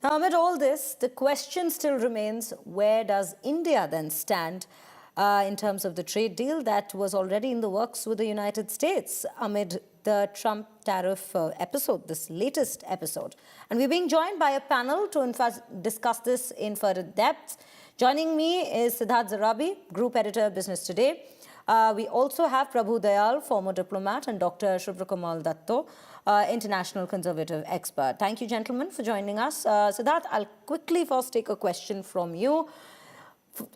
Now, amid all this, the question still remains, where does India then stand in terms of the trade deal that was already in the works with the United States amid the Trump tariff episode, this latest episode? And we're being joined by a panel to discuss this in further depth. Joining me is Siddharth Zarabi, Group Editor, Business Today. We also have Prabhu Dayal, former diplomat, and Dr Suvrokamal Dutta, international conservative expert. Thank you, gentlemen, for joining us. Siddharth, I'll quickly first take a question from you.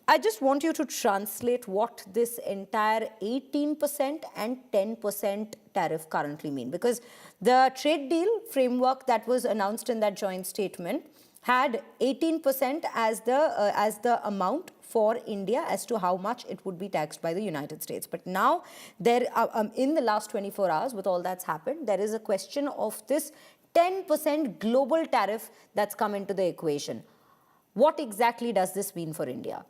I just want you to translate what this entire 18% and 10% tariff currently mean, because the trade deal framework that was announced in that joint statement had 18% as the amount for India as to how much it would be taxed by the United States. But now, in the last 24 hours, with all that's happened, there is a question of this 10% global tariff that's come into the equation. What exactly does this mean for India?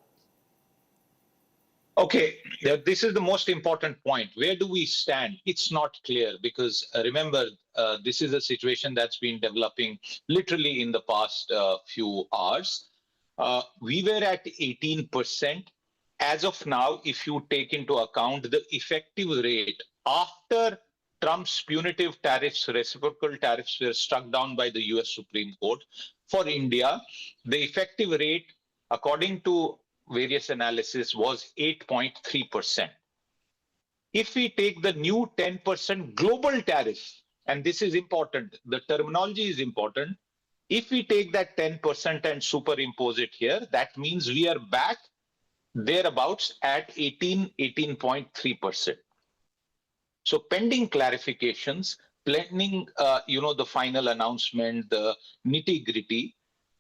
Okay, this is the most important point. Where do we stand? It's not clear because remember, this is a situation that's been developing literally in the past few hours. We were at 18%. As of now, if you take into account the effective rate after Trump's punitive tariffs, reciprocal tariffs were struck down by the US Supreme Court, for India, the effective rate, according to various analysis, was 8.3%. If we take the new 10% global tariff, and this is important, the terminology is important. If we take that 10% and superimpose it here, that means we are back thereabouts at 18.3%. So pending clarifications, pending the final announcement, the nitty-gritty,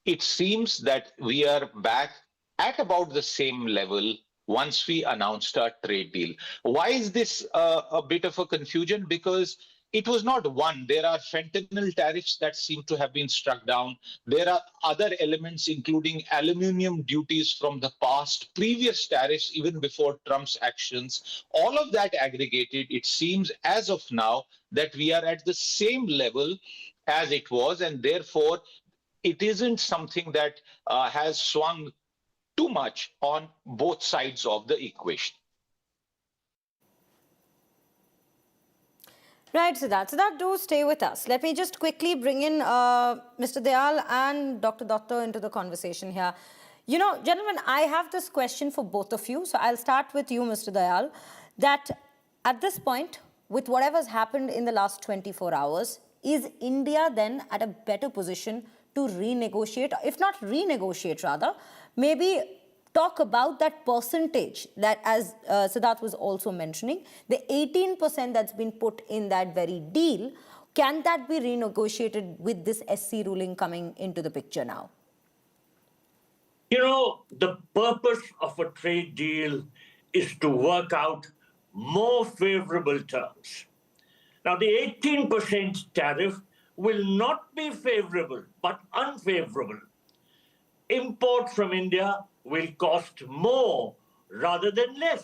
it seems that we are back at about the same level once we announced our trade deal. Why is this a bit of a confusion? Because it was not one. There are fentanyl tariffs that seem to have been struck down. There are other elements, including aluminum duties from the past, previous tariffs, even before Trump's actions. All of that aggregated, it seems as of now that we are at the same level as it was, and therefore it isn't something that has swung too much on both sides of the equation. Right, Siddharth. Siddharth, do stay with us. Let me just quickly bring in Mr. Dayal and Dr. Dutta into the conversation here. You know, gentlemen, I have this question for both of you. So I'll start with you, Mr. Dayal, that at this point, with whatever's happened in the last 24 hours, is India then at a better position to renegotiate, if not renegotiate rather, maybe talk about that percentage that, as Siddharth was also mentioning, the 18% that's been put in that very deal, can that be renegotiated with this SC ruling coming into the picture now? You know, the purpose of a trade deal is to work out more favorable terms. Now, the 18% tariff will not be favorable, but unfavorable. Imports from India will cost more rather than less.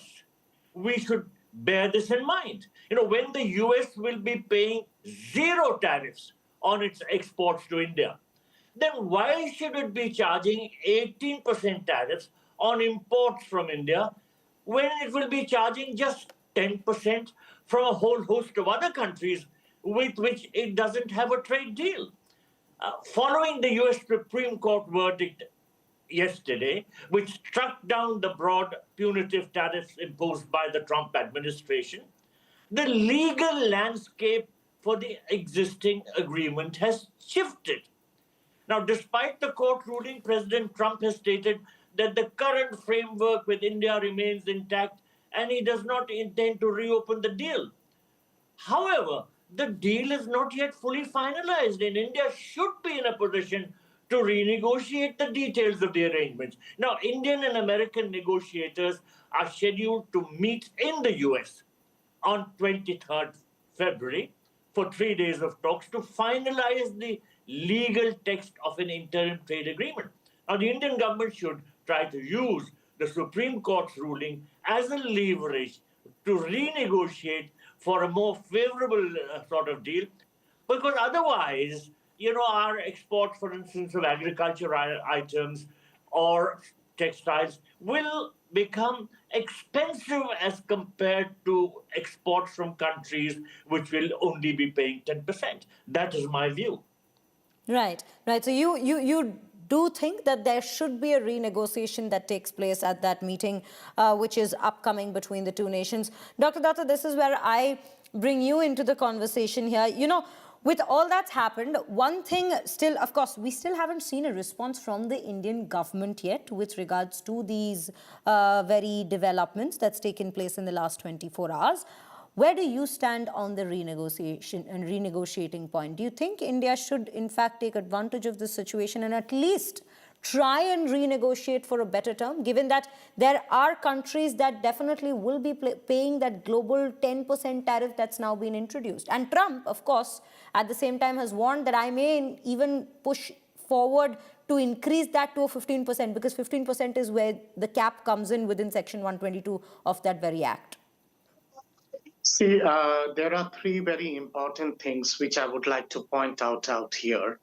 We should bear this in mind. You know, when the US will be paying zero tariffs on its exports to India, then why should it be charging 18% tariffs on imports from India when it will be charging just 10% from a whole host of other countries with which it doesn't have a trade deal? Following the US Supreme Court verdict yesterday, which struck down the broad punitive tariffs imposed by the Trump administration, the legal landscape for the existing agreement has shifted. Now, despite the court ruling, President Trump has stated that the current framework with India remains intact and he does not intend to reopen the deal. However, the deal is not yet fully finalized, and India should be in a position to renegotiate the details of the arrangements. Now, Indian and American negotiators are scheduled to meet in the US on 23rd February for 3 days of talks to finalize the legal text of an interim trade agreement. Now, the Indian government should try to use the Supreme Court's ruling as a leverage to renegotiate for a more favorable sort of deal, because otherwise our exports, for instance, of agriculture items or textiles will become expensive as compared to exports from countries which will only be paying 10%. That is my view. Right, right. So you do think that there should be a renegotiation that takes place at that meeting, which is upcoming between the two nations. Dr. Datta, this is where I bring you into the conversation here. With all that's happened, one thing still, of course, we still haven't seen a response from the Indian government yet with regards to these very developments that's taken place in the last 24 hours. Where do you stand on the renegotiation and renegotiating point? Do you think India should, in fact, take advantage of this situation and at least try and renegotiate for a better term, given that there are countries that definitely will be paying that global 10% tariff that's now been introduced? And Trump, of course, at the same time has warned that I may even push forward to increase that to a 15%, because 15% is where the cap comes in within Section 122 of that very act. See, there are three very important things which I would like to point out here.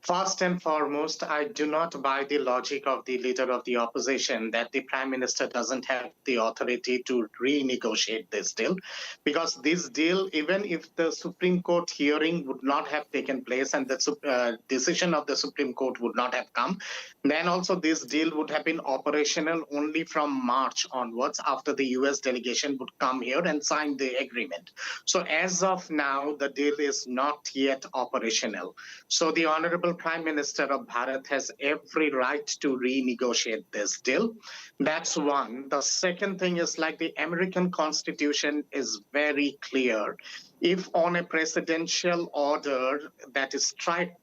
First and foremost, I do not buy the logic of the leader of the opposition that the prime minister doesn't have the authority to renegotiate this deal, because this deal, even if the Supreme Court hearing would not have taken place and the decision of the Supreme Court would not have come, then also this deal would have been operational only from March onwards, after the US delegation would come here and sign the agreement. So as of now, the deal is not yet operational. So the Honorable Prime Minister of Bharat has every right to renegotiate this deal. That's one. The second thing is, like, the American Constitution is very clear. If on a presidential order that is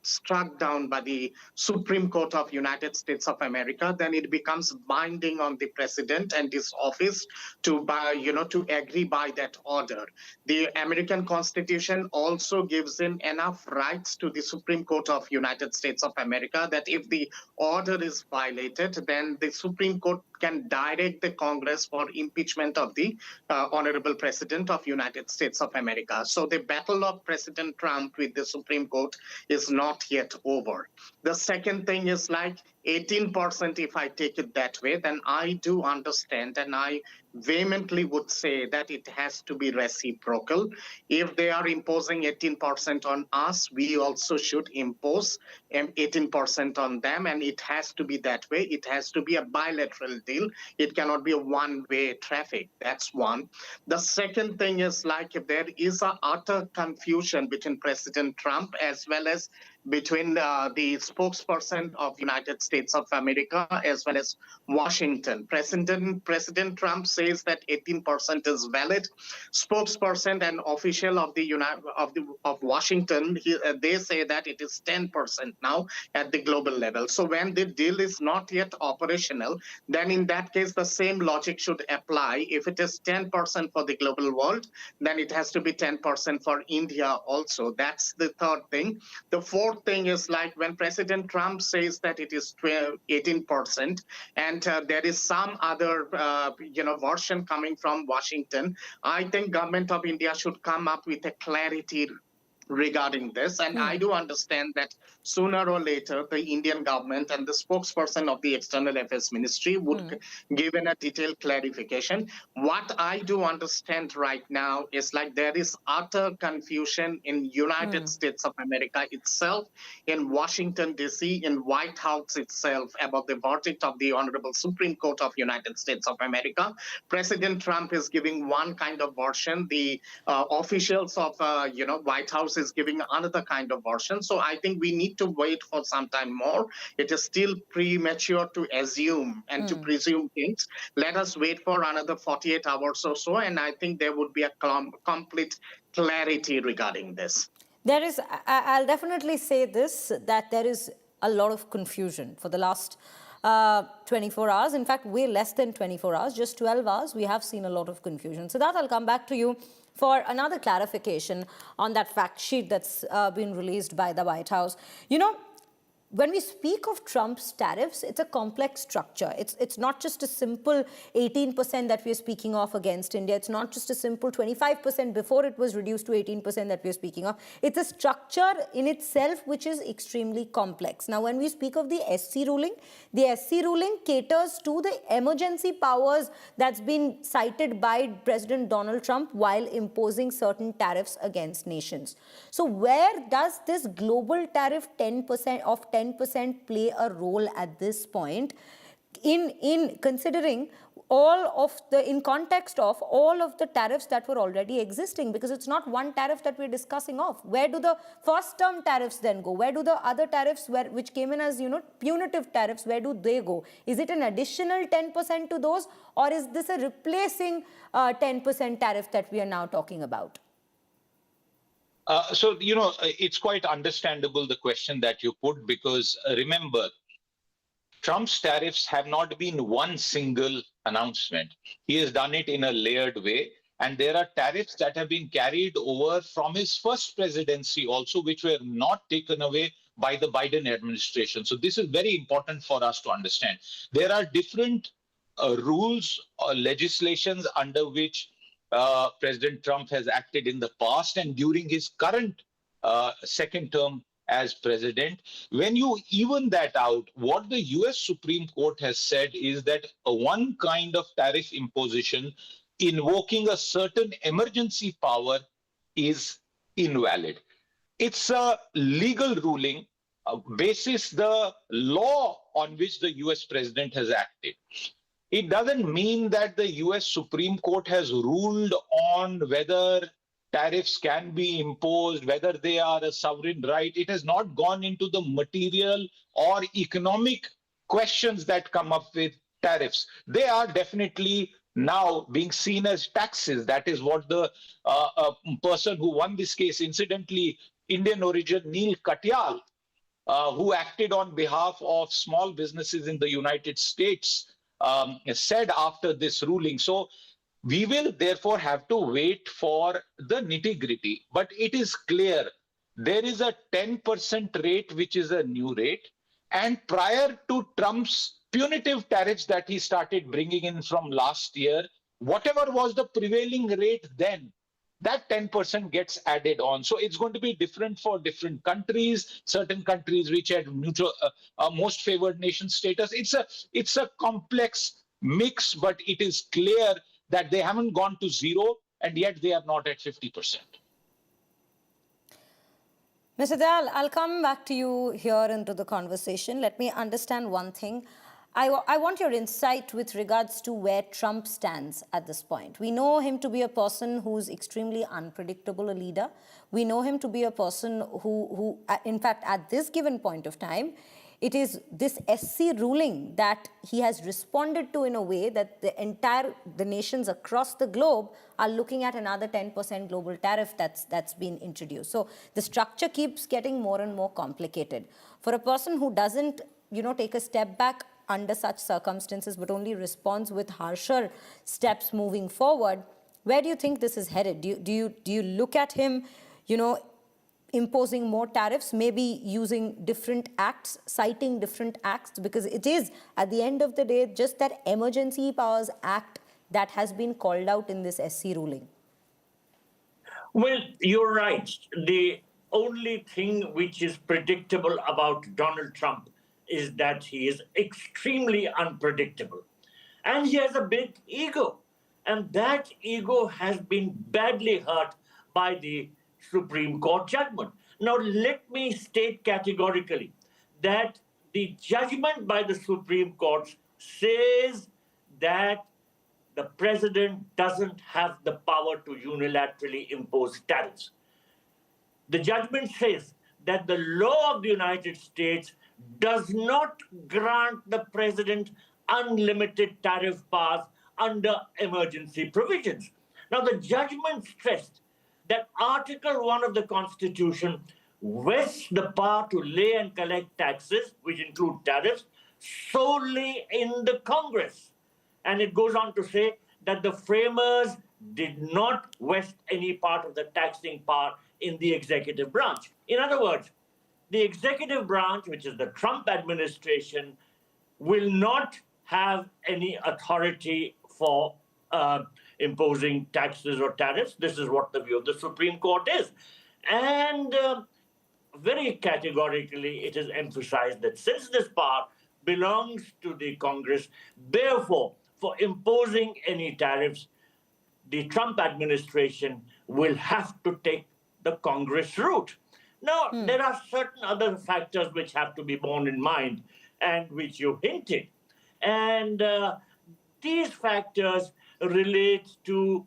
struck down by the Supreme Court of United States of America, then it becomes binding on the president and his office to agree by that order. The American Constitution also gives in enough rights to the Supreme Court of United States of America that if the order is violated, then the Supreme Court can direct the Congress for impeachment of the Honorable President of United States of America. So the battle of President Trump with the Supreme Court is not yet over. The second thing is, like, 18%, if I take it that way, then I do understand, and I vehemently would say that it has to be reciprocal. If they are imposing 18% on us, we also should impose 18% on them, and it has to be that way. It has to be a bilateral deal. It cannot be a one-way traffic. That's one. The second thing is, like, if there is a utter confusion between President Trump as well as between the spokesperson of United States of America as well as Washington. President Trump says that 18% is valid. Spokesperson and official of of Washington, they say that it is 10% now at the global level. So when the deal is not yet operational, then in that case the same logic should apply. If it is 10% for the global world, then it has to be 10% for India also. That's the third thing. The fourth thing is, like, when President Trump says that it is 18%, and there is some other version coming from Washington, I think government of India should come up with a clarity regarding this. And I do understand that sooner or later the Indian government and the spokesperson of the External Affairs Ministry would give in a detailed clarification. What I do understand right now is, like, there is utter confusion in United States of America itself, in Washington DC, in White House itself, about the verdict of the Honorable Supreme Court of United States of America. President Trump is giving one kind of version. The officials of White House is giving another kind of version. So I think we need to wait for some time more. It is still premature to assume and to presume things. Let us wait for another 48 hours or so, and I think there would be a complete clarity regarding this. There is, I'll definitely say this, that there is a lot of confusion for the last 24 hours. In fact, way less than 24 hours, just 12 hours, we have seen a lot of confusion. Siddharth, I'll come back to you for another clarification on that fact sheet that's been released by the White House. when we speak of Trump's tariffs, it's a complex structure. It's not just a simple 18% that we're speaking of against India. It's not just a simple 25% before it was reduced to 18% that we're speaking of. It's a structure in itself which is extremely complex. Now, when we speak of the SC ruling caters to the emergency powers that's been cited by President Donald Trump while imposing certain tariffs against nations. So where does this global tariff 10% play a role at this point in considering in context of all of the tariffs that were already existing? Because it's not one tariff that we're discussing of. Where do the first term tariffs then go? Where do the other tariffs which came in as, punitive tariffs, where do they go? Is it an additional 10% to those, or is this a replacing 10% tariff that we are now talking about? So, it's quite understandable, the question that you put, because remember, Trump's tariffs have not been one single announcement. He has done it in a layered way. And there are tariffs that have been carried over from his first presidency also, which were not taken away by the Biden administration. So this is very important for us to understand. There are different rules or legislations under which President Trump has acted in the past and during his current second term as president. When you even that out, what the US Supreme Court has said is that one kind of tariff imposition invoking a certain emergency power is invalid. It's a legal ruling basis the law on which the US president has acted. It doesn't mean that the US Supreme Court has ruled on whether tariffs can be imposed, whether they are a sovereign right. It has not gone into the material or economic questions that come up with tariffs. They are definitely now being seen as taxes. That is what the person who won this case, incidentally, Indian origin Neil Katyal, who acted on behalf of small businesses in the United States, said after this ruling. So we will therefore have to wait for the nitty-gritty. But it is clear there is a 10% rate, which is a new rate. And prior to Trump's punitive tariffs that he started bringing in from last year, whatever was the prevailing rate then, that 10% gets added on. So it's going to be different for different countries, certain countries which had most favored nation status. It's a complex mix, but it is clear that they haven't gone to zero, and yet they are not at 50%. Mr. Dayal, I'll come back to you here into the conversation. Let me understand one thing. I want your insight with regards to where Trump stands at this point. We know him to be a person who's extremely unpredictable a leader. We know him to be a person who in fact, at this given point of time, it is this SC ruling that he has responded to in a way that the nations across the globe are looking at another 10% global tariff that's been introduced. So the structure keeps getting more and more complicated. For a person who doesn't, take a step back under such circumstances, but only responds with harsher steps moving forward, where do you think this is headed? Do you look at him, imposing more tariffs, maybe using different acts, citing different acts, because it is, at the end of the day, just that Emergency Powers Act that has been called out in this SC ruling? Well, you're right. The only thing which is predictable about Donald Trump is that he is extremely unpredictable. And he has a big ego. And that ego has been badly hurt by the Supreme Court judgment. Now, let me state categorically that the judgment by the Supreme Court says that the president doesn't have the power to unilaterally impose tariffs. The judgment says that the law of the United States does not grant the president unlimited tariff powers under emergency provisions. Now, the judgment stressed that Article 1 of the Constitution vests the power to lay and collect taxes, which include tariffs, solely in the Congress. And it goes on to say that the framers did not vest any part of the taxing power in the executive branch. In other words, the executive branch, which is the Trump administration, will not have any authority for imposing taxes or tariffs. This is what the view of the Supreme Court is. And very categorically, it is emphasized that since this power belongs to the Congress, therefore, for imposing any tariffs, the Trump administration will have to take the Congress route. Now, there are certain other factors which have to be borne in mind and which you hinted. And these factors relate to,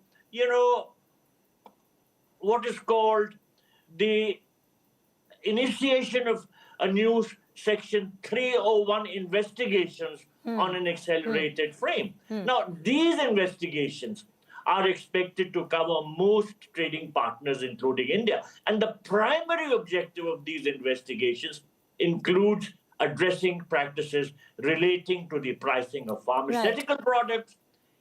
what is called the initiation of a new Section 301 investigations on an accelerated frame. Now, these investigations are expected to cover most trading partners, including India. And the primary objective of these investigations includes addressing practices relating to the pricing of pharmaceutical products,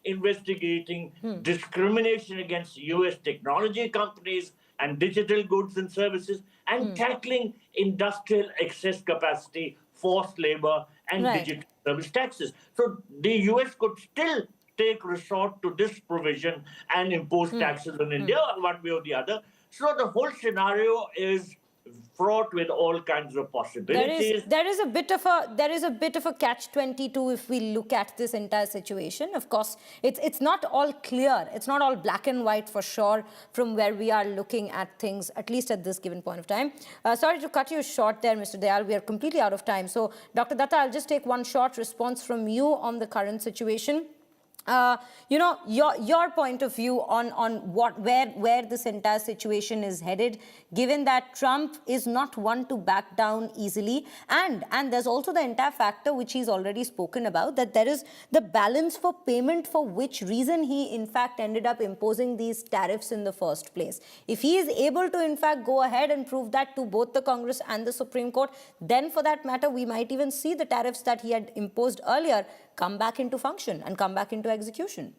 investigating discrimination against US technology companies and digital goods and services, and tackling industrial excess capacity, forced labor, and digital service taxes. So the US could still take resort to this provision and impose taxes on India one way or the other. So the whole scenario is fraught with all kinds of possibilities. There is a bit of a catch-22 if we look at this entire situation. Of course, it's not all clear. It's not all black and white for sure from where we are looking at things, at least at this given point of time. Sorry to cut you short there, Mr. Dayal. We are completely out of time. So, Dr. Dutta, I'll just take one short response from you on the current situation. Your point of view on where this entire situation is headed, given that Trump is not one to back down easily, and there's also the entire factor which he's already spoken about, that there is the balance for payment, for which reason he in fact ended up imposing these tariffs in the first place. If he is able to in fact go ahead and prove that to both the Congress and the Supreme Court, then for that matter we might even see the tariffs that he had imposed earlier come back into function and come back into execution.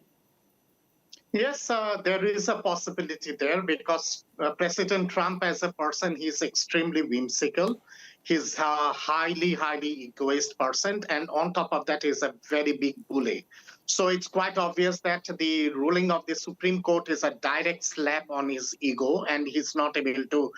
Yes, there is a possibility there because President Trump as a person, he's extremely whimsical. He's a highly egoist person. And on top of that, he's a very big bully. So it's quite obvious that the ruling of the Supreme Court is a direct slap on his ego, and he's not able to,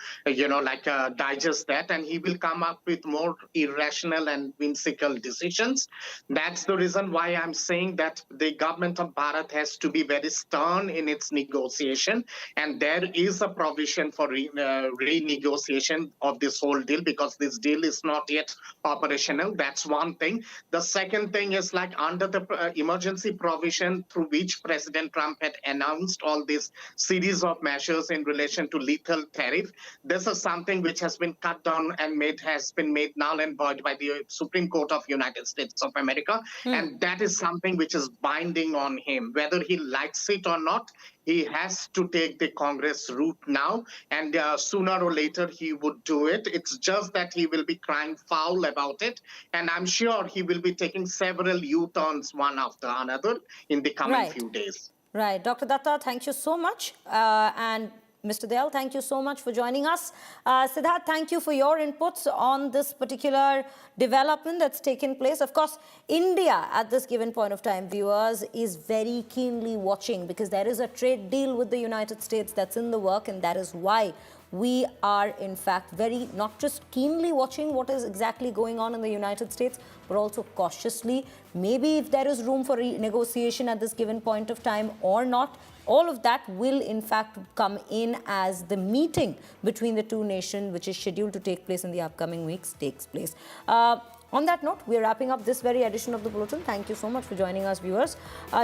digest that. And he will come up with more irrational and whimsical decisions. That's the reason why I'm saying that the government of Bharat has to be very stern in its negotiation. And there is a provision for renegotiation of this whole deal because this deal is not yet operational. That's one thing. The second thing is under the emergency provision through which President Trump had announced all this series of measures in relation to lethal tariff. This is something which has been cut down and has been made null and void by the Supreme Court of United States of America. And that is something which is binding on him. Whether he likes it or not, he has to take the Congress route now, and sooner or later he would do it. It's just that he will be crying foul about it, and I'm sure he will be taking several U-turns one after another in the coming few days. Right. Dr. Dutta, thank you so much. And Mr. Dayal, thank you so much for joining us. Siddharth, thank you for your inputs on this particular development that's taken place. Of course, India, at this given point of time, viewers, is very keenly watching because there is a trade deal with the United States that's in the work, and that is why we are, in fact, very not just keenly watching what is exactly going on in the United States, but also cautiously, maybe if there is room for renegotiation at this given point of time or not. All of that will, in fact, come in as the meeting between the two nations, which is scheduled to take place in the upcoming weeks, takes place. On that note, we are wrapping up this very edition of the Bulletin. Thank you so much for joining us, viewers.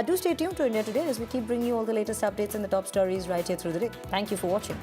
Do stay tuned to India Today as we keep bringing you all the latest updates and the top stories right here through the day. Thank you for watching.